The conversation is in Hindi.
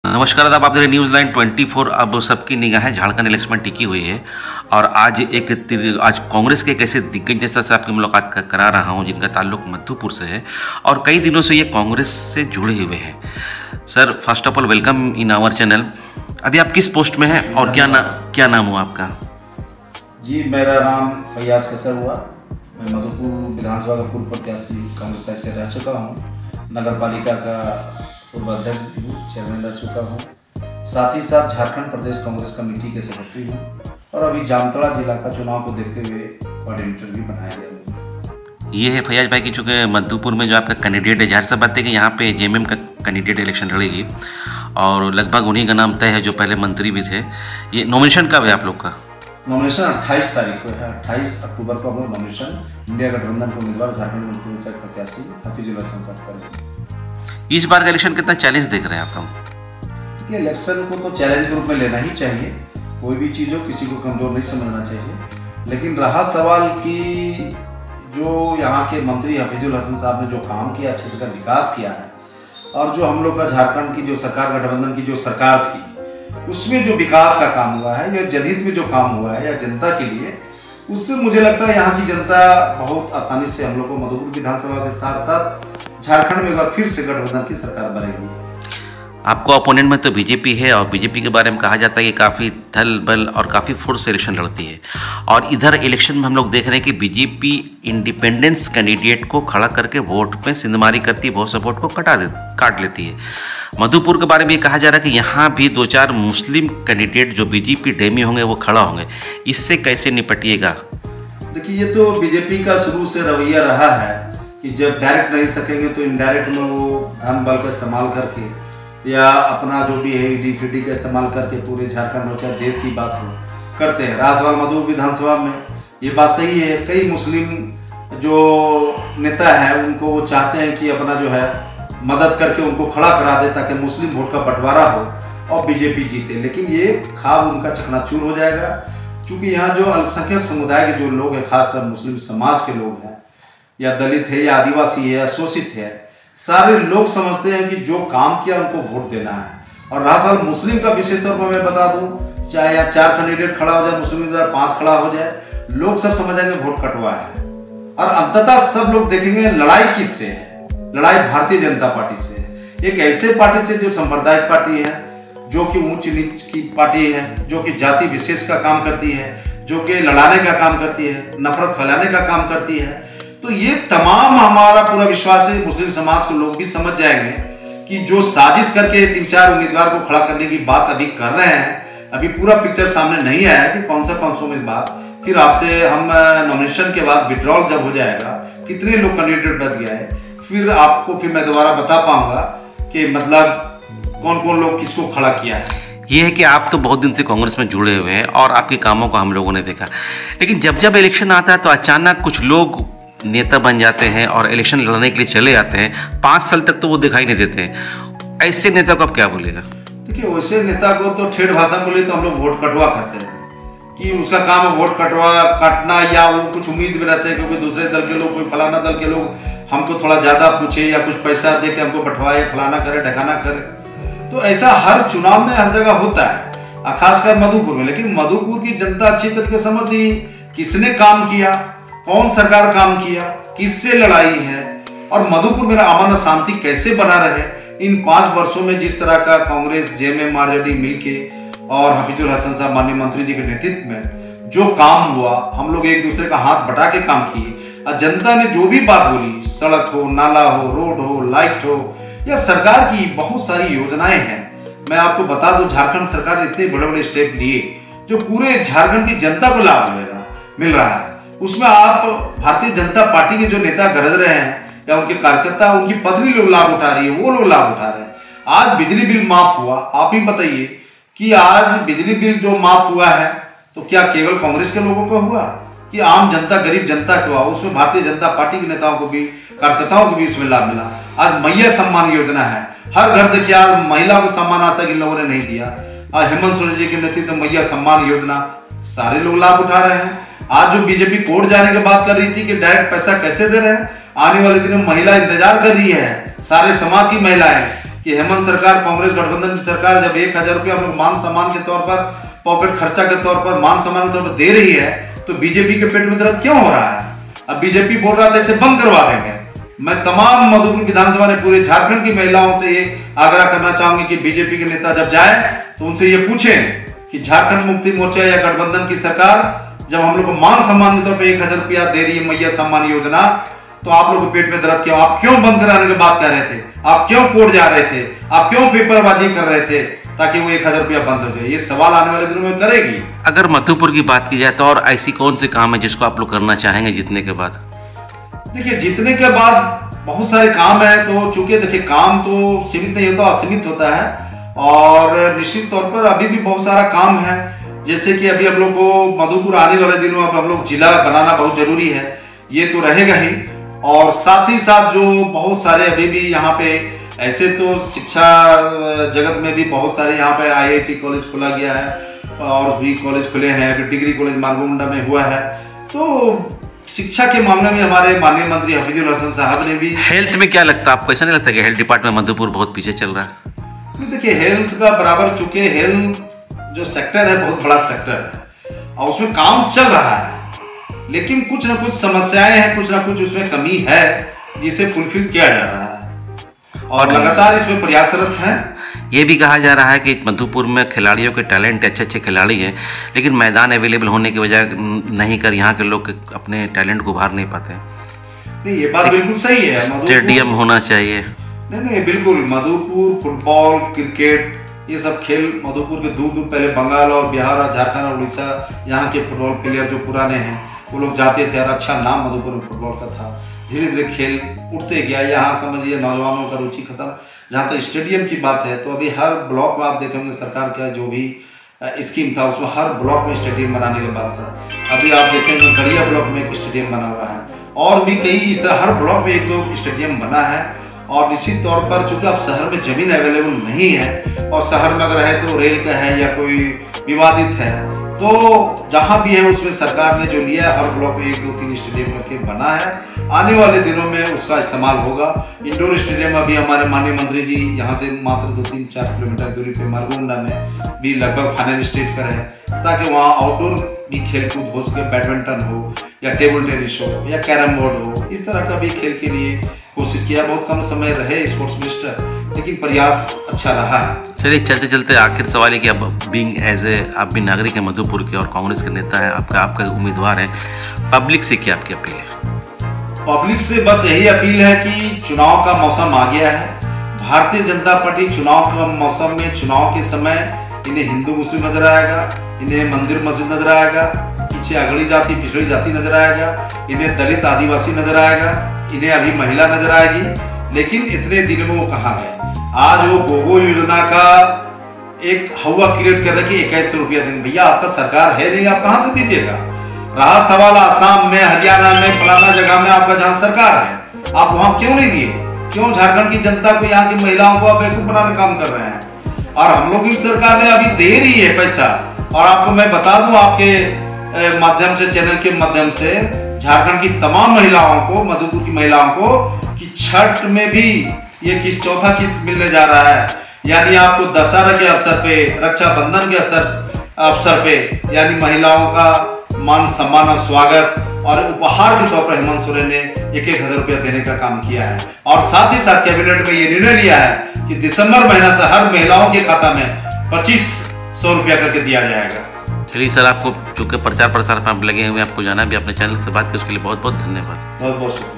नमस्कार आदाब, आप देख रहे न्यूज़ लाइन 24। अब सबकी निगाहें झारखंड इलेक्शन में टिकी हुई है और आज कांग्रेस के एक ऐसे दिग्गज नेता से आपकी मुलाकात करा रहा हूं जिनका ताल्लुक मधुपुर से है और कई दिनों से ये कांग्रेस से जुड़े हुए हैं। Sir, first of all welcome in our channel. अभी आप किस पोस्ट में हैं और क्या नाम हुआ आपका? जी, मेरा नाम फैयाज कसर हुआ। मैं मधुपुर विधानसभा का पूर्व प्रत्याशी कांग्रेस से रह चुका हूँ। नगर पालिका का पूर्व अध्यक्ष भी चेयरमैन रह चुका हूँ। साथ ही साथ झारखंड प्रदेश कांग्रेस कमेटी के सेक्रेटरी हूँ और अभी जामताड़ा जिला का चुनाव को देखते हुए कोऑर्डिनेटर भी बनाया गया मुझे। ये है फैयाज भाई की, चूँकि मधुपुर में जो आपका कैंडिडेट है, जाहिर सा बात है कि यहाँ पे जेएमएम का कैंडिडेट इलेक्शन लड़ेगी और लगभग उन्हीं का नाम तय है जो पहले मंत्री भी थे। ये नॉमिनेशन कब है आप लोग का? नॉमिनेशन 28 तारीख को है। 28 अक्टूबर को हम लोग नॉमिनेशन इंडिया गठबंधन के उम्मीदवार झारखंड मुक्ति प्रत्याशी हफीजुल हसन साहब करेंगे। इस बार का इलेक्शन कितना चैलेंज देख रहे हैं आप लोग? देखिए, इलेक्शन को तो चैलेंज के रूप में लेना ही चाहिए। कोई भी चीज़ हो, किसी को कमज़ोर नहीं समझना चाहिए। लेकिन रहा सवाल कि जो यहाँ के मंत्री हफीजुल हसन साहब ने जो काम किया, क्षेत्र का विकास किया है और जो हम लोग का झारखंड की जो सरकार, गठबंधन की जो सरकार थी, उसमें जो विकास का काम हुआ है या जनहित में जो काम हुआ है या जनता के लिए, उससे मुझे लगता है यहाँ की जनता बहुत आसानी से हम लोग को मधुपुर विधानसभा के साथ साथ झारखंड में एक बार फिर से गठबंधन की सरकार बनेगी। आपको अपोनेंट में तो बीजेपी है और बीजेपी के बारे में कहा जाता है कि काफ़ी दल बल और काफ़ी फोर्स से इलेक्शन लड़ती है और इधर इलेक्शन में हम लोग देख रहे हैं कि बीजेपी इंडिपेंडेंस कैंडिडेट को खड़ा करके वोट में सिंधमारी करती है, बहुत सा वोट को काट लेती है। मधुपुर के बारे में ये कहा जा रहा है कि यहाँ भी 2-4 मुस्लिम कैंडिडेट जो बीजेपी डेमी होंगे वो खड़ा होंगे, इससे कैसे निपटिएगा? देखिए, ये तो बीजेपी का शुरू से रवैया रहा है कि जब डायरेक्ट नहीं सकेंगे तो इनडायरेक्ट में वो धन बल का इस्तेमाल करके या अपना जो भी है ईडी का इस्तेमाल करके पूरे झारखंड हो चाहे देश की बात हो करते हैं। राजवाल मधुपुर विधानसभा में ये बात सही है। कई मुस्लिम जो नेता है उनको वो चाहते हैं कि अपना जो है मदद करके उनको खड़ा करा दे ताकि मुस्लिम वोट का बंटवारा हो और बीजेपी जीते। लेकिन ये ख्वाब उनका चकनाचूर हो जाएगा, क्योंकि यहाँ जो अल्पसंख्यक समुदाय के जो लोग हैं, खासकर मुस्लिम समाज के लोग हैं या दलित है या आदिवासी है या शोषित है, सारे लोग समझते हैं कि जो काम किया उनको वोट देना है। और रहा सवाल मुस्लिम का, विशेष तौर पर मैं बता दूं, चाहे या 4 कैंडिडेट खड़ा हो जाए, मुस्लिम उम्मीदवार 5 खड़ा हो जाए, लोग सब समझेंगे वोट कटवा है और अंततः सब लोग देखेंगे लड़ाई किससे है। लड़ाई भारतीय जनता पार्टी से है, एक ऐसे पार्टी से जो सांप्रदायिक पार्टी है, जो कि ऊंच नीच की पार्टी है, जो कि जाति विशेष का काम करती है, जो कि लड़ाने का काम करती है, नफरत फैलाने का काम करती है। तो ये तमाम हमारा पूरा विश्वास है, मुस्लिम समाज के लोग भी समझ जाएंगे कि जो साजिश करके 3-4 उम्मीदवार को खड़ा करने की बात अभी कर रहे हैं, अभी पूरा पिक्चर सामने नहीं आया है कि कौन सा उम्मीदवार। फिर आपसे हम नॉमिनेशन के बाद विड्रॉल जब हो जाएगा, कितने लोग कैंडिडेट बच गए हैं, फिर आपको फिर मैं दोबारा बता पाऊंगा कि मतलब कौन कौन लोग किसको खड़ा किया है। ये है कि आप तो बहुत दिन से कांग्रेस में जुड़े हुए हैं और आपके कामों को हम लोगों ने देखा, लेकिन जब इलेक्शन आता है तो अचानक कुछ लोग नेता बन जाते हैं और इलेक्शन लड़ने के लिए चले जाते हैं। 5 साल तक तो वो दिखाई नहीं देते हैं। ऐसे नेता को आप क्या बोलेगा? देखिए, वैसे नेता को तो ठेठ भाषा बोले तो हम लोग वोट कटवा कहते हैं कि उसका काम है वोट काटना, या वो कुछ उम्मीद में रहते हैं क्योंकि दूसरे दल के लोग, कोई फलाना दल के लोग हमको थोड़ा ज्यादा पूछे या कुछ पैसा दे के हमको बंटवाए, फलाना करे ढकाना करे। तो ऐसा हर चुनाव में हर जगह होता है, खासकर मधुपुर में। लेकिन मधुपुर की जनता अच्छी तरीके समझ रही किसने काम किया, कौन सरकार काम किया, किससे लड़ाई है और मधुपुर में अमन शांति कैसे बना रहे। इन 5 वर्षों में जिस तरह का कांग्रेस, जेएमएम, आरजेडी मिलके और हफीजुल हसन साहब माननीय मंत्री जी के नेतृत्व में जो काम हुआ, हम लोग एक दूसरे का हाथ बटा के काम किए और जनता ने जो भी बात बोली, सड़क हो, नाला हो, रोड हो, लाइट हो या सरकार की बहुत सारी योजनाएं हैं। मैं आपको बता दूं, झारखंड सरकार ने इतने बड़े बड़े स्टेप लिए जो पूरे झारखंड की जनता को लाभ मिल रहा है। उसमें आप भारतीय जनता पार्टी के जो नेता गरज रहे हैं या उनके कार्यकर्ता, उनकी पत्नी लोग लाभ उठा रही है, वो लोग लाभ उठा रहे हैं। आज बिजली बिल माफ हुआ, आप ही बताइए कि आज बिजली बिल जो माफ हुआ है तो क्या केवल कांग्रेस के लोगों को हुआ कि आम जनता, गरीब जनता को हुआ? उसमें भारतीय जनता पार्टी के नेताओं को भी, कार्यकर्ताओं को भी उसमें लाभ मिला। आज मैया सम्मान योजना है, हर घर देखिए आज महिला को सम्मान आज तक इन लोगों ने नहीं दिया। आज हेमंत सोरेन जी के नेतृत्व में मैया सम्मान योजना, सारे लोग लाभ उठा रहे हैं। आज जो बीजेपी कोर्ट जाने की बात कर रही थी कि डायरेक्ट पैसा कैसे दे रहे हैं, आने वाले दिनों महिला इंतजार कर रही है, सारे समाज की महिलाएं कि हेमंत सरकार, कांग्रेस गठबंधन की सरकार जब 1000 रुपया हम लोग मान सम्मान के तौर पर, पॉकेट खर्चा के तौर पर, मान सम्मान के तौर पर दे रही है, तो बीजेपी के पेट में दर्द क्यों हो रहा है? अब बीजेपी बोल रहा था इसे बंद करवा देंगे। मैं तमाम मधुपुर विधानसभा ने पूरे झारखंड की महिलाओं से ये आग्रह करना चाहूंगी कि बीजेपी के नेता जब जाए तो उनसे ये पूछें कि झारखंड मुक्ति मोर्चा या गठबंधन की सरकार जब हम लोग को मान सम्मान के तौर पर 1000 रुपया दे रही है, मैया सम्मान योजना, तो आप लोग को पेट में दर्द क्यों? आप क्यों बंद कराने की बात कर रहे थे? आप क्यों कोर्ट जा रहे थे? आप क्यों पेपरबाजी कर रहे थे ताकि वो 1000 रुपया बंद हो जाए? ये सवाल आने वाले दिनों में करेगी। अगर मधुपुर की बात की जाए तो और ऐसी कौन से काम है जिसको आप लोग करना चाहेंगे जीतने के बाद? देखिए, जीतने के बाद बहुत सारे काम है, तो चूंकि देखिए काम तो सीमित नहीं होता, असीमित होता है, और निश्चित तौर पर अभी भी बहुत सारा काम है। जैसे कि अभी हम लोग को मधुपुर आने वाले दिनों में हम लोग जिला बनाना बहुत जरूरी है, ये तो रहेगा ही, और साथ ही साथ जो बहुत सारे अभी भी यहाँ पे ऐसे तो शिक्षा जगत में भी बहुत सारे यहाँ पे IIT कॉलेज खोला गया है और भी कॉलेज खुले हैं, अभी डिग्री कॉलेज मारगोंडा में हुआ है। तो शिक्षा के मामले में हमारे माननीय मंत्री हफीजुल हसन साहब ने भी। हेल्थ में क्या लगता है आपको? ऐसा नहीं लगता कि हेल्थ डिपार्टमेंट मधुपुर बहुत पीछे चल रहा है? देखिए, हेल्थ का बराबर, चूंकि हेल्थ जो सेक्टर है बहुत बड़ा सेक्टर है और उसमें काम चल रहा है, लेकिन कुछ ना कुछ समस्याएं हैं, कुछ ना कुछ उसमें कमी है जिसे फुलफिल किया जा रहा है और लगातार इसमें प्रयासरत हैं। ये भी कहा जा रहा है कि मधुपुर में खिलाड़ियों के टैलेंट, अच्छे अच्छे खिलाड़ी हैं, लेकिन मैदान अवेलेबल होने की वजह नहीं कर यहाँ के लोग अपने टैलेंट को उभार नहीं पाते। नहीं, ये बात बिल्कुल सही है। स्टेडियम होना चाहिए। नहीं, बिल्कुल। मधुपुर फुटबॉल, क्रिकेट, ये सब खेल मधुपुर के दूर दूर पहले बंगाल और बिहार और झारखंड और उड़ीसा, यहाँ के फुटबॉल प्लेयर जो पुराने हैं वो लोग जाते थे और अच्छा नाम मधुपुर में फुटबॉल का था। धीरे धीरे खेल उठते गया, यहाँ समझिए नौजवानों का रुचि खत्म। जहाँ तक स्टेडियम की बात है तो अभी हर ब्लॉक में आप देखेंगे सरकार का जो भी स्कीम था उसमें हर ब्लॉक में स्टेडियम बनाने की बात था। अभी आप देखेंगे गड़िया ब्लॉक में एक स्टेडियम बना हुआ है और भी कई इस तरह हर ब्लॉक में 1-2 स्टेडियम बना है। और निश्चित तौर पर चूंकि अब शहर में जमीन अवेलेबल नहीं है और शहर में अगर है तो रेल का है या कोई विवादित है, तो जहां भी है उसमें सरकार ने जो लिया है हर ब्लॉक में 1-2-3 स्टेडियम करके बना है। आने वाले दिनों में उसका इस्तेमाल होगा। इंडोर स्टेडियम अभी हमारे माननीय मंत्री जी यहाँ से मात्र 2-3-4 किलोमीटर दूरी पे मारगोंडा में भी लगभग फाइनल स्टेज पर है, ताकि वहाँ आउटडोर भी खेल कूद हो सके, बैडमिंटन हो या टेबल टेनिस हो या कैरम बोर्ड हो, इस तरह का भी खेल के लिए कोशिश किया। बहुत कम समय रहे स्पोर्ट्स मिनिस्टर, लेकिन प्रयास अच्छा रहा है। चलिए, चलते चलते आखिर सवाल है कि अब बीइंग एज ए आप भी नागरिक हैं मधुपुर के और कांग्रेस के नेता हैं, आपका उम्मीदवार है, पब्लिक से क्या आपकी अपील है? पब्लिक से बस यही अपील है कि चुनाव का मौसम आ गया है। भारतीय जनता पार्टी चुनाव का मौसम में, चुनाव के समय इन्हें हिंदू मुस्लिम नजर आएगा, इन्हें मंदिर मस्जिद नजर आएगा, पीछे अगड़ी जाति पिछड़ी जाति नजर आएगा, इन्हें दलित आदिवासी नजर आएगा, इन्हें अभी महिला नजर आएगी। लेकिन इतने दिन में वो कहाँ गए? आज वो गोगो योजना का एक हवा क्रिएट कर रहे कि 2100 रुपया देंगे। भैया, आपका सरकार है नहीं, आप कहाँ से दीजिएगा? रहा सवाल आसाम में, हरियाणा में, फलाना जगह में आपका जहाँ सरकार है, आप वहां क्यों नहीं दिए? क्यों झारखंड की जनता को, यहाँ की महिलाओं को आप बेवकूफ बनाने काम कर रहे हैं? और हम लोग की सरकार ने अभी दे रही है पैसा। और आपको मैं बता दूं आपके माध्यम से, चैनल के माध्यम से, झारखंड की तमाम महिलाओं को, मधुपुर की महिलाओं को, कि छठ में भी ये चौथा किस्त मिलने जा रहा है। यानी आपको दशहरा के अवसर पे, रक्षाबंधन के अवसर पे, यानी महिलाओं का मान सम्मान और स्वागत और उपहार के तौर पर हेमंत सोरेन ने 1,000 रुपया देने का काम किया है। और साथ ही साथ कैबिनेट में ये निर्णय लिया है कि दिसंबर महीना से हर महिलाओं के खाता में 2500 रुपया करके दिया जाएगा। चलिए सर, आपको चूंकि प्रचार प्रसार में आप लगे हुए हैं, आपको जाना भी, अपने चैनल से बात की उसके लिए बहुत बहुत धन्यवाद। बहुत बहुत शुक्रिया।